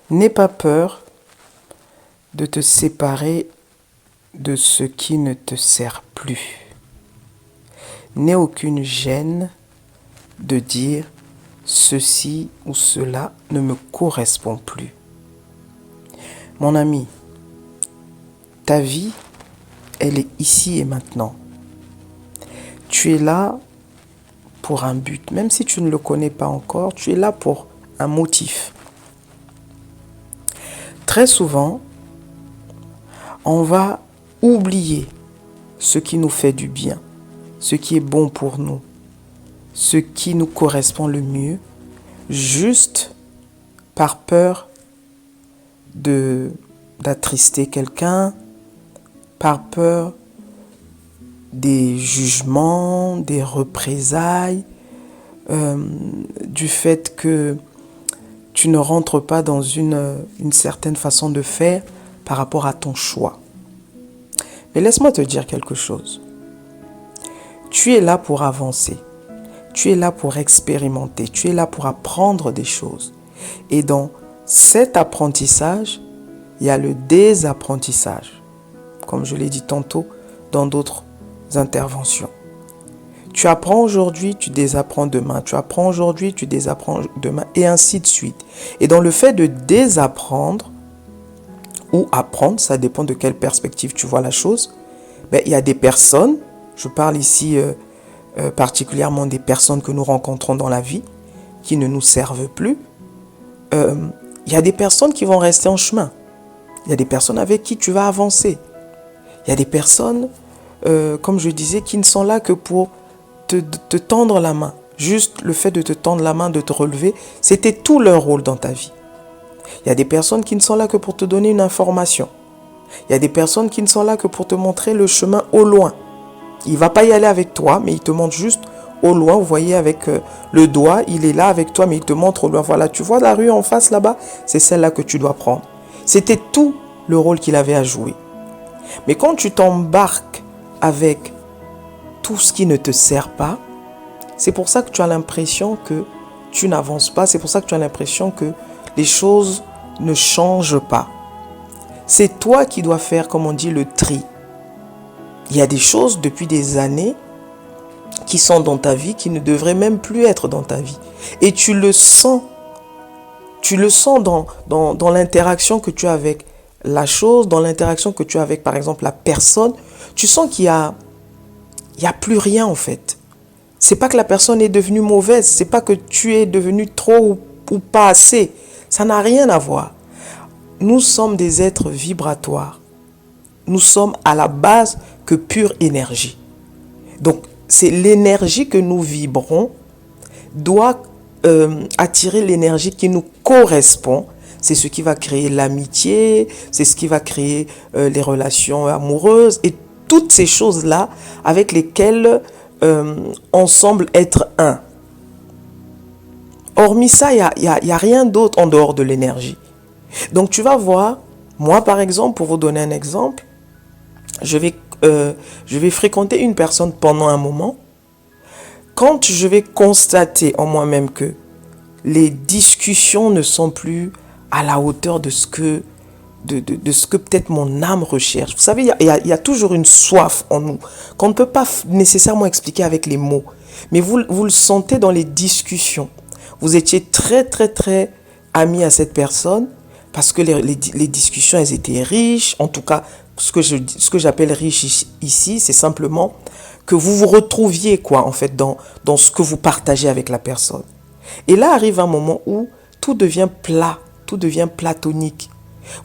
N'aie pas peur de te séparer de ce qui ne te sert plus. N'aie aucune gêne de dire ceci ou cela ne me correspond plus. Mon ami, ta vie, elle est ici et maintenant. Tu es là pour un but, même si tu ne le connais pas encore, tu es là pour un motif. Très souvent, on va oublier ce qui nous fait du bien, ce qui est bon pour nous, ce qui nous correspond le mieux, juste par peur d'attrister quelqu'un, par peur des jugements, des représailles, du fait que tu ne rentres pas dans une certaine façon de faire par rapport à ton choix. Mais laisse-moi te dire quelque chose. Tu es là pour avancer. Tu es là pour expérimenter. Tu es là pour apprendre des choses. Et dans cet apprentissage, il y a le désapprentissage. Comme je l'ai dit tantôt dans d'autres interventions. Tu apprends aujourd'hui, tu désapprends demain. Tu apprends aujourd'hui, tu désapprends demain. Et ainsi de suite. Et dans le fait de désapprendre, ou apprendre, ça dépend de quelle perspective tu vois la chose, il y a des personnes, je parle ici particulièrement des personnes que nous rencontrons dans la vie, qui ne nous servent plus. Il y a des personnes qui vont rester en chemin. Il y a des personnes avec qui tu vas avancer. Il y a des personnes, comme je disais, qui ne sont là que pour te tendre la main. Juste le fait de te tendre la main, de te relever, c'était tout leur rôle dans ta vie. Il y a des personnes qui ne sont là que pour te donner une information. Il y a des personnes qui ne sont là que pour te montrer le chemin au loin. Il ne va pas y aller avec toi, mais il te montre juste au loin. Vous voyez avec le doigt, il est là avec toi, mais il te montre au loin. Voilà, tu vois la rue en face là-bas, c'est celle-là que tu dois prendre. C'était tout le rôle qu'il avait à jouer. Mais quand tu t'embarques avec tout ce qui ne te sert pas, c'est pour ça que tu as l'impression que tu n'avances pas. C'est pour ça que tu as l'impression que les choses ne changent pas. C'est toi qui dois faire, comme on dit, le tri. Il y a des choses depuis des années qui sont dans ta vie, qui ne devraient même plus être dans ta vie. Et tu le sens. Tu le sens dans l'interaction que tu as avec la chose, dans l'interaction que tu as avec, par exemple, la personne. Tu sens qu'il y a plus rien, en fait. C'est pas que la personne est devenue mauvaise. C'est pas que tu es devenu trop ou pas assez. Ça n'a rien à voir. Nous sommes des êtres vibratoires. Nous sommes à la base que pure énergie. Donc, c'est l'énergie que nous vibrons doit attirer l'énergie qui nous correspond. C'est ce qui va créer l'amitié, c'est ce qui va créer les relations amoureuses et toutes ces choses-là avec lesquelles on semble être un. Hormis ça, il n'y a rien d'autre en dehors de l'énergie. Donc tu vas voir, moi par exemple, pour vous donner un exemple, je vais fréquenter une personne pendant un moment. Quand je vais constater en moi-même que les discussions ne sont plus à la hauteur de ce que peut-être mon âme recherche. Vous savez, il y a toujours une soif en nous qu'on ne peut pas nécessairement expliquer avec les mots. Mais vous le sentez dans les discussions. Vous étiez très, très, très amis à cette personne parce que les discussions, elles étaient riches. En tout cas, ce que j'appelle riche ici, c'est simplement que vous vous retrouviez, quoi, en fait, dans ce que vous partagez avec la personne. Et là arrive un moment où tout devient plat, tout devient platonique.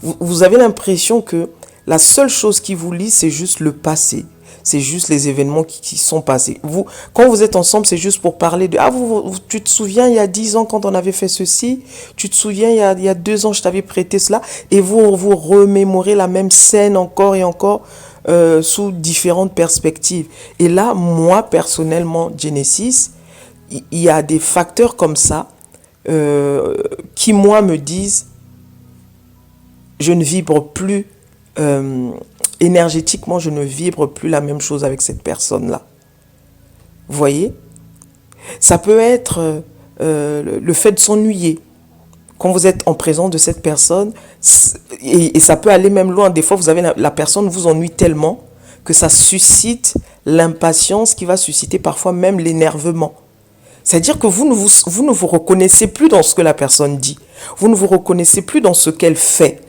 Vous avez l'impression que la seule chose qui vous lie, c'est juste le passé. C'est juste les événements qui sont passés. Quand vous êtes ensemble, c'est juste pour parler de... Ah, tu te souviens, il y a 10 ans, quand on avait fait ceci. Tu te souviens, il y a 2 ans, je t'avais prêté cela. Et vous remémorez la même scène encore et encore sous différentes perspectives. Et là, moi, personnellement, Genesis, il y a des facteurs comme ça qui, moi, me disent je ne vibre plus énergétiquement, je ne vibre plus la même chose avec cette personne-là. Vous voyez? Ça peut être le fait de s'ennuyer. Quand vous êtes en présence de cette personne, et ça peut aller même loin, des fois vous avez la personne vous ennuie tellement que ça suscite l'impatience qui va susciter parfois même l'énervement. C'est-à-dire que vous ne vous reconnaissez plus dans ce que la personne dit. Vous ne vous reconnaissez plus dans ce qu'elle fait.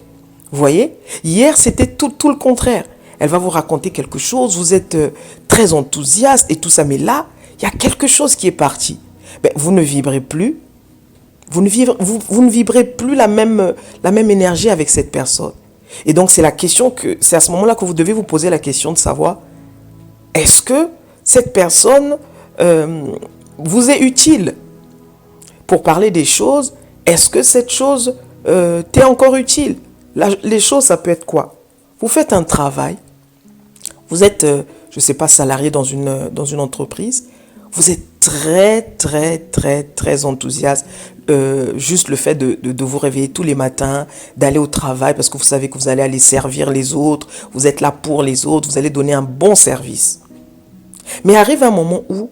Vous voyez? Hier, c'était tout le contraire. Elle va vous raconter quelque chose, vous êtes très enthousiaste et tout ça. Mais là, il y a quelque chose qui est parti. Ben, vous ne vibrez plus. Vous ne vibrez plus la même énergie avec cette personne. Et donc, c'est à ce moment-là que vous devez vous poser la question de savoir, est-ce que cette personne vous est utile pour parler des choses? Est-ce que cette chose t'est encore utile? Les choses, ça peut être quoi? Vous faites un travail, vous êtes, je ne sais pas, salarié dans une entreprise, vous êtes très enthousiaste. Juste le fait de vous réveiller tous les matins, d'aller au travail parce que vous savez que vous allez aller servir les autres, vous êtes là pour les autres, vous allez donner un bon service. Mais arrive un moment où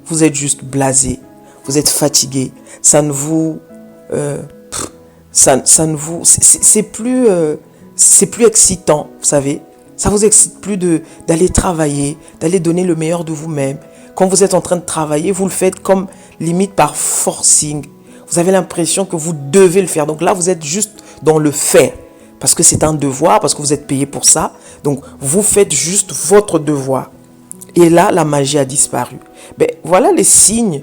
vous êtes juste blasé, vous êtes fatigué, ça ne vous... c'est plus excitant, vous savez. Ça vous excite plus d'aller travailler, d'aller donner le meilleur de vous-même. Quand vous êtes en train de travailler, vous le faites comme limite par forcing. Vous avez l'impression que vous devez le faire. Donc là, vous êtes juste dans le faire. Parce que c'est un devoir, parce que vous êtes payé pour ça. Donc, vous faites juste votre devoir. Et là, la magie a disparu. Ben, voilà les signes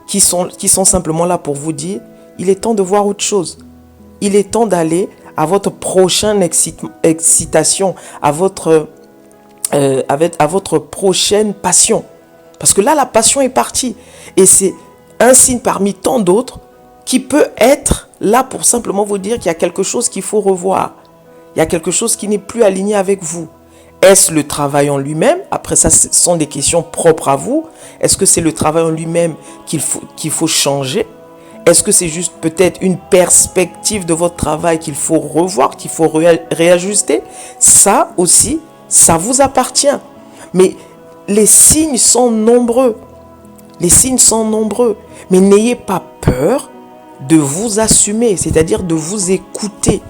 qui sont simplement là pour vous dire, il est temps de voir autre chose. Il est temps d'aller à votre prochaine excitation, à votre prochaine passion. Parce que là, la passion est partie. Et c'est un signe parmi tant d'autres qui peut être là pour simplement vous dire qu'il y a quelque chose qu'il faut revoir. Il y a quelque chose qui n'est plus aligné avec vous. Est-ce le travail en lui-même? Après ça, ce sont des questions propres à vous. Est-ce que c'est le travail en lui-même qu'il faut changer? Est-ce que c'est juste peut-être une perspective de votre travail qu'il faut revoir, qu'il faut réajuster? Ça aussi, ça vous appartient. Mais les signes sont nombreux. Les signes sont nombreux. Mais n'ayez pas peur de vous assumer, c'est-à-dire de vous écouter.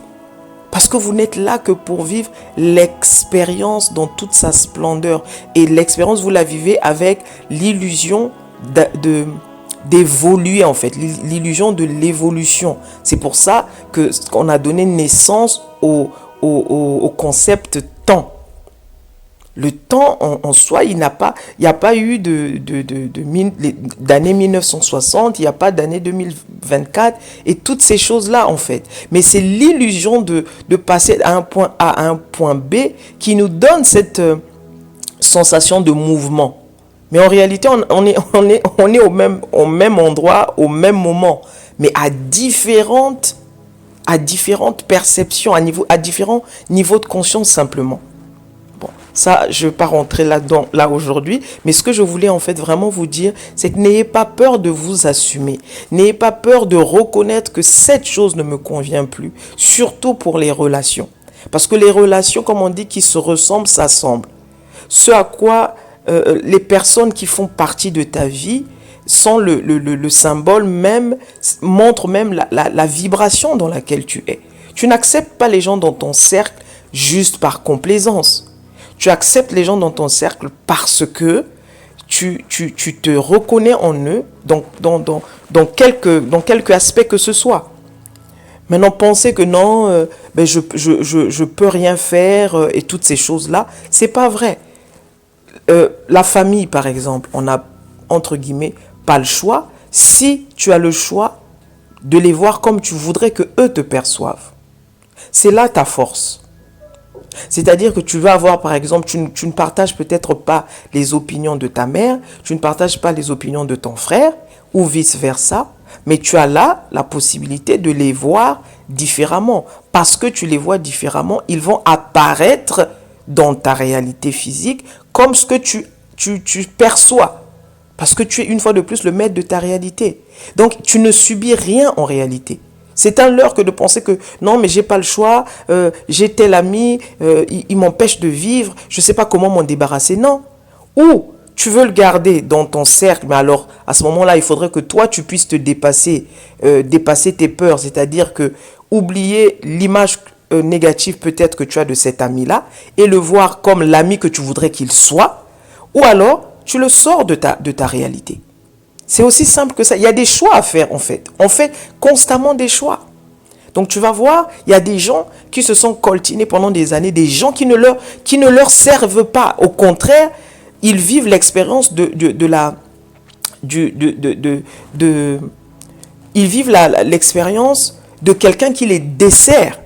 Parce que vous n'êtes là que pour vivre l'expérience dans toute sa splendeur. Et l'expérience, vous la vivez avec l'illusion d'évoluer en fait, l'illusion de l'évolution. C'est pour ça qu'on a donné naissance au concept temps. Le temps en soi, il n'y a pas eu d'année 1960, il n'y a pas d'année 2024 et toutes ces choses-là en fait. Mais c'est l'illusion de passer à un point A à un point B qui nous donne cette sensation de mouvement. Mais en réalité, on est au même endroit, au même moment, mais à différentes perceptions, à différents niveaux de conscience simplement. Bon, ça, je ne vais pas rentrer là-dedans, là aujourd'hui, mais ce que je voulais en fait vraiment vous dire, c'est que n'ayez pas peur de vous assumer. N'ayez pas peur de reconnaître que cette chose ne me convient plus, surtout pour les relations. Parce que les relations, comme on dit, qui se ressemblent, s'assemblent. Ce à quoi les personnes qui font partie de ta vie sont le symbole même, montrent même la vibration dans laquelle tu es. Tu n'acceptes pas les gens dans ton cercle juste par complaisance. Tu acceptes les gens dans ton cercle parce que tu te reconnais en eux dans quelque aspect que ce soit. Maintenant, penser que non, je peux rien faire et toutes ces choses-là, c'est pas vrai. La famille, par exemple, on a, entre guillemets, pas le choix si tu as le choix de les voir comme tu voudrais que eux te perçoivent. C'est là ta force. C'est-à-dire que tu vas avoir, par exemple, tu ne partages peut-être pas les opinions de ta mère, tu ne partages pas les opinions de ton frère, ou vice-versa, mais tu as là la possibilité de les voir différemment. Parce que tu les vois différemment, ils vont apparaître dans ta réalité physique comme ce que tu perçois. Parce que tu es une fois de plus le maître de ta réalité. Donc, tu ne subis rien en réalité. C'est un leurre que de penser que non, mais j'ai pas le choix, j'ai tel ami, il m'empêche de vivre, je ne sais pas comment m'en débarrasser. Non. Ou tu veux le garder dans ton cercle, mais alors à ce moment-là, il faudrait que toi, tu puisses te dépasser, dépasser tes peurs, c'est-à-dire que oublier l'image négative peut-être que tu as de cet ami-là et le voir comme l'ami que tu voudrais qu'il soit, ou alors tu le sors de ta réalité. C'est aussi simple que ça. Il y a des choix à faire en fait. On fait constamment des choix. Donc tu vas voir, il y a des gens qui se sont coltinés pendant des années, des gens qui ne leur servent pas. Au contraire, ils vivent l'expérience l'expérience de quelqu'un qui les dessert.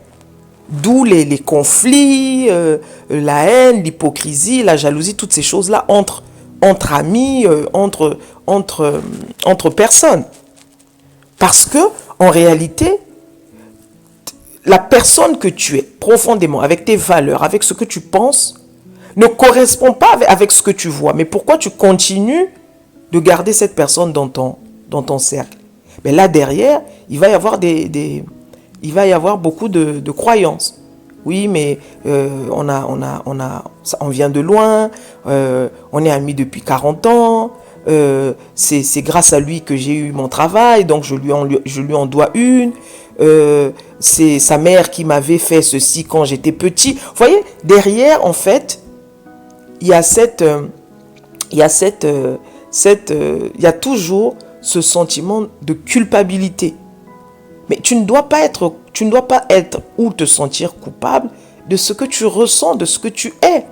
D'où les conflits, la haine, l'hypocrisie, la jalousie, toutes ces choses-là entre amis, entre personnes. Parce que, en réalité, la personne que tu es profondément, avec tes valeurs, avec ce que tu penses, ne correspond pas avec ce que tu vois. Mais pourquoi tu continues de garder cette personne dans ton cercle? Mais là, derrière, il va y avoir beaucoup de croyances. Oui, mais on vient de loin, on est amis depuis 40 ans, c'est grâce à lui que j'ai eu mon travail, donc je lui en dois une. C'est sa mère qui m'avait fait ceci quand j'étais petit. Vous voyez, derrière, en fait, il y a toujours ce sentiment de culpabilité. Mais tu ne dois pas être ou te sentir coupable de ce que tu ressens, de ce que tu es.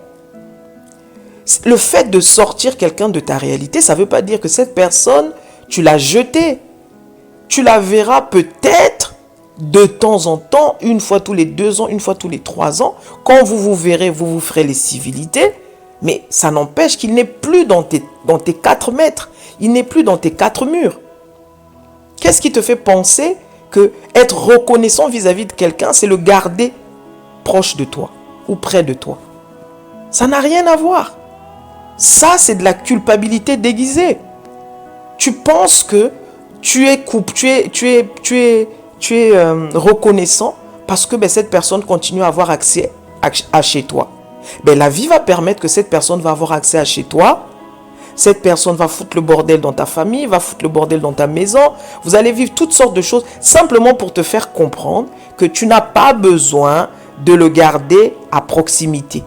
Le fait de sortir quelqu'un de ta réalité, ça ne veut pas dire que cette personne, tu l'as jetée. Tu la verras peut-être de temps en temps, une fois tous les 2 ans, une fois tous les 3 ans. Quand vous vous verrez, vous vous ferez les civilités. Mais ça n'empêche qu'il n'est plus dans tes 4 mètres. Il n'est plus dans tes 4 murs. Qu'est-ce qui te fait penser que être reconnaissant vis-à-vis de quelqu'un, c'est le garder proche de toi ou près de toi? Ça n'a rien à voir. Ça, c'est de la culpabilité déguisée. Tu penses que tu es reconnaissant parce que cette personne continue à avoir accès à chez toi. La vie va permettre que cette personne va avoir accès à chez toi. Cette personne va foutre le bordel dans ta famille, va foutre le bordel dans ta maison. Vous allez vivre toutes sortes de choses simplement pour te faire comprendre que tu n'as pas besoin de le garder à proximité.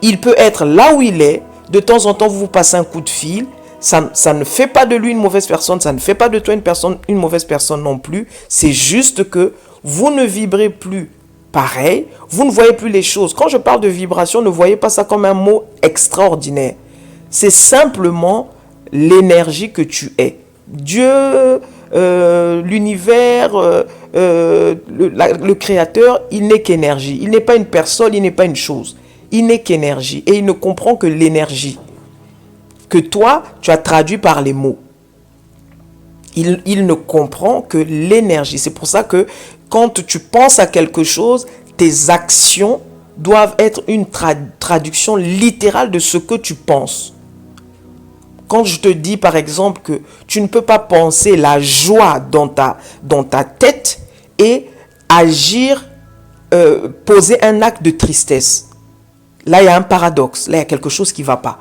Il peut être là où il est. De temps en temps, vous passez un coup de fil. Ça ne fait pas de lui une mauvaise personne. Ça ne fait pas de toi une mauvaise personne non plus. C'est juste que vous ne vibrez plus pareil. Vous ne voyez plus les choses. Quand je parle de vibration, ne voyez pas ça comme un mot extraordinaire. C'est simplement l'énergie que tu es. Dieu, l'univers, le créateur, il n'est qu'énergie. Il n'est pas une personne, il n'est pas une chose. Il n'est qu'énergie. Et il ne comprend que l'énergie que toi, tu as traduit par les mots. Il ne comprend que l'énergie. C'est pour ça que quand tu penses à quelque chose, tes actions doivent être une traduction littérale de ce que tu penses. Quand je te dis par exemple que tu ne peux pas penser la joie dans ta tête et agir, poser un acte de tristesse. Là, il y a un paradoxe. Là, il y a quelque chose qui ne va pas.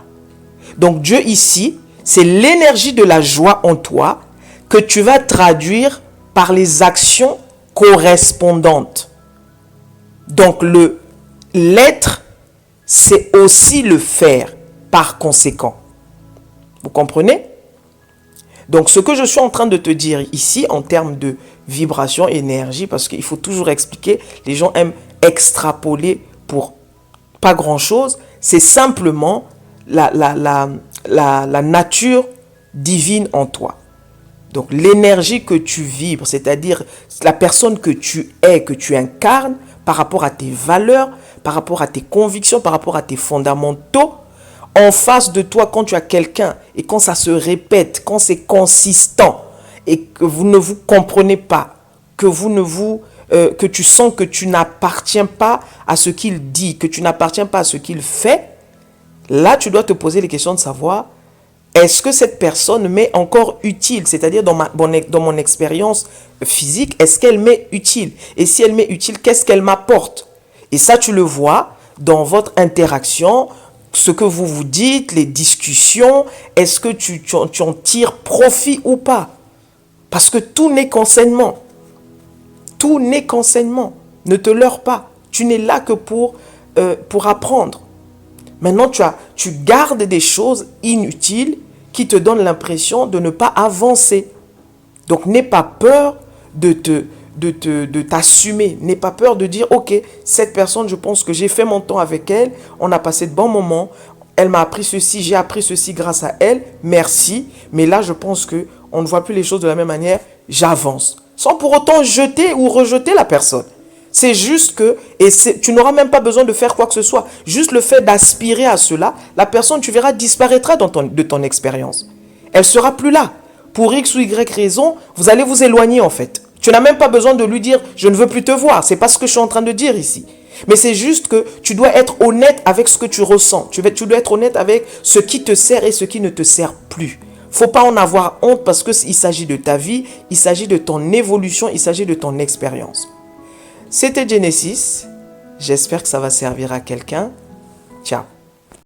Donc Dieu ici, c'est l'énergie de la joie en toi que tu vas traduire par les actions correspondantes. Donc l'être, c'est aussi le faire par conséquent. Vous comprenez? Donc ce que je suis en train de te dire ici en termes de vibration, énergie, parce qu'il faut toujours expliquer, les gens aiment extrapoler pour pas grand chose, c'est simplement la nature divine en toi. Donc l'énergie que tu vibres, c'est-à-dire la personne que tu es, que tu incarnes par rapport à tes valeurs, par rapport à tes convictions, par rapport à tes fondamentaux, en face de toi, quand tu as quelqu'un et quand ça se répète, quand c'est consistant et que vous ne vous comprenez pas, que tu sens que tu n'appartiens pas à ce qu'il dit, que tu n'appartiens pas à ce qu'il fait, là tu dois te poser les questions de savoir, est-ce que cette personne m'est encore utile? C'est-à-dire dans mon expérience physique, est-ce qu'elle m'est utile? Et si elle m'est utile, qu'est-ce qu'elle m'apporte? Et ça tu le vois dans votre interaction ce que vous vous dites, les discussions, est-ce que tu en tires profit ou pas? Parce que tout n'est qu'enseignement. Tout n'est qu'enseignement. Ne te leurre pas. Tu n'es là que pour apprendre. Maintenant, tu gardes des choses inutiles qui te donnent l'impression de ne pas avancer. Donc, n'aie pas peur de t'assumer. N'aie pas peur de dire, ok, cette personne, je pense que j'ai fait mon temps avec elle, on a passé de bons moments, elle m'a appris ceci, j'ai appris ceci grâce à elle, merci, mais là, je pense qu'on ne voit plus les choses de la même manière, j'avance. Sans pour autant jeter ou rejeter la personne. C'est juste que, tu n'auras même pas besoin de faire quoi que ce soit. Juste le fait d'aspirer à cela, la personne, tu verras, disparaîtra de ton expérience. Elle sera plus là. Pour X ou Y raison, vous allez vous éloigner en fait. Tu n'as même pas besoin de lui dire « je ne veux plus te voir ». C'est pas ce que je suis en train de dire ici. Mais c'est juste que tu dois être honnête avec ce que tu ressens. Tu dois être honnête avec ce qui te sert et ce qui ne te sert plus. Faut pas en avoir honte parce qu'il s'agit de ta vie, il s'agit de ton évolution, il s'agit de ton expérience. C'était Genesis. J'espère que ça va servir à quelqu'un. Ciao.